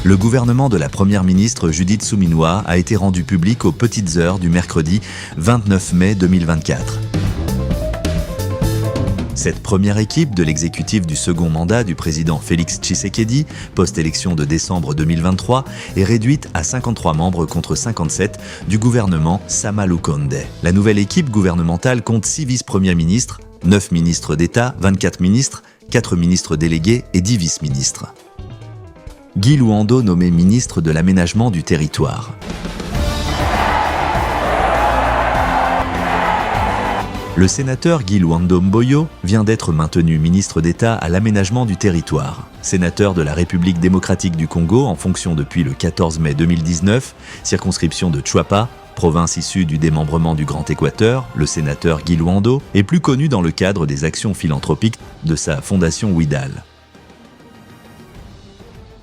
Le gouvernement de la première ministre Judith Suminwa a été rendu public aux petites heures du mercredi 29 mai 2024. Cette première équipe de l'exécutif du second mandat du président Félix Tshisekedi, post-élection de décembre 2023, est réduite à 53 membres contre 57 du gouvernement Sama Lukonde. La nouvelle équipe gouvernementale compte 6 vice-premiers ministres, 9 ministres d'État, 24 ministres, 4 ministres délégués et 10 vice-ministres. Guy Luando nommé ministre de l'Aménagement du Territoire. Le sénateur Guy Luando Mboyo vient d'être maintenu ministre d'État à l'Aménagement du Territoire. Sénateur de la République démocratique du Congo en fonction depuis le 14 mai 2019, circonscription de Tchouapa, province issue du démembrement du Grand Équateur, le sénateur Guy Luando est plus connu dans le cadre des actions philanthropiques de sa fondation Ouidal.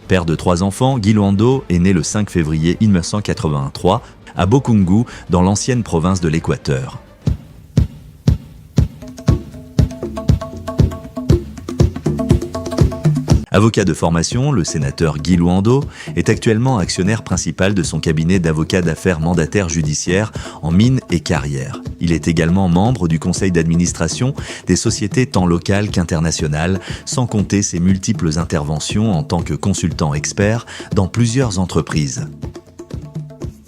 Père de 3 enfants, Guy Luando est né le 5 février 1983 à Bokungu, dans l'ancienne province de l'Équateur. Avocat de formation, le sénateur Guy Luando est actuellement actionnaire principal de son cabinet d'avocats d'affaires mandataires judiciaires en mines et carrières. Il est également membre du conseil d'administration des sociétés tant locales qu'internationales, sans compter ses multiples interventions en tant que consultant expert dans plusieurs entreprises.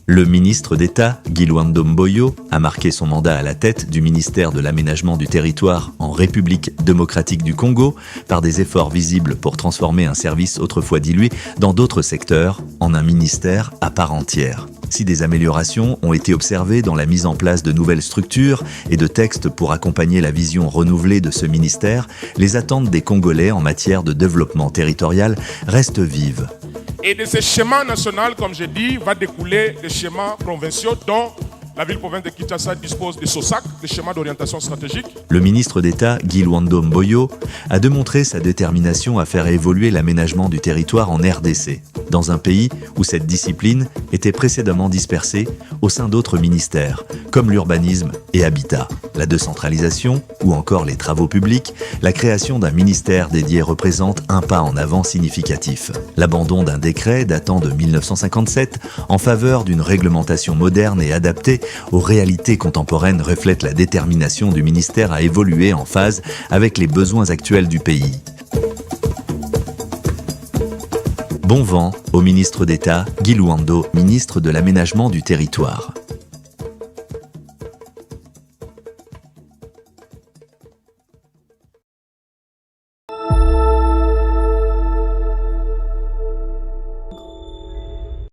Le ministre d'État, Guy Luando Mboyo, a marqué son mandat à la tête du ministère de l'Aménagement du Territoire en République démocratique du Congo par des efforts visibles pour transformer un service autrefois dilué dans d'autres secteurs en un ministère à part entière. Si des améliorations ont été observées dans la mise en place de nouvelles structures et de textes pour accompagner la vision renouvelée de ce ministère, les attentes des Congolais en matière de développement territorial restent vives. Et de ce schéma national, comme je dis, va découler des schémas provinciaux dont la ville-province de Kinshasa dispose des SOSAC, des schémas d'orientation stratégique. Le ministre d'État, Guy Luando Mboyo, a démontré sa détermination à faire évoluer l'aménagement du territoire en RDC, dans un pays où cette discipline était précédemment dispersée au sein d'autres ministères, comme l'urbanisme et habitat. La décentralisation, ou encore les travaux publics, la création d'un ministère dédié représente un pas en avant significatif. L'abandon d'un décret datant de 1957 en faveur d'une réglementation moderne et adaptée aux réalités contemporaines reflète la détermination du ministère à évoluer en phase avec les besoins actuels du pays. Bon vent au ministre d'État, Guy Luando, ministre de l'Aménagement du Territoire.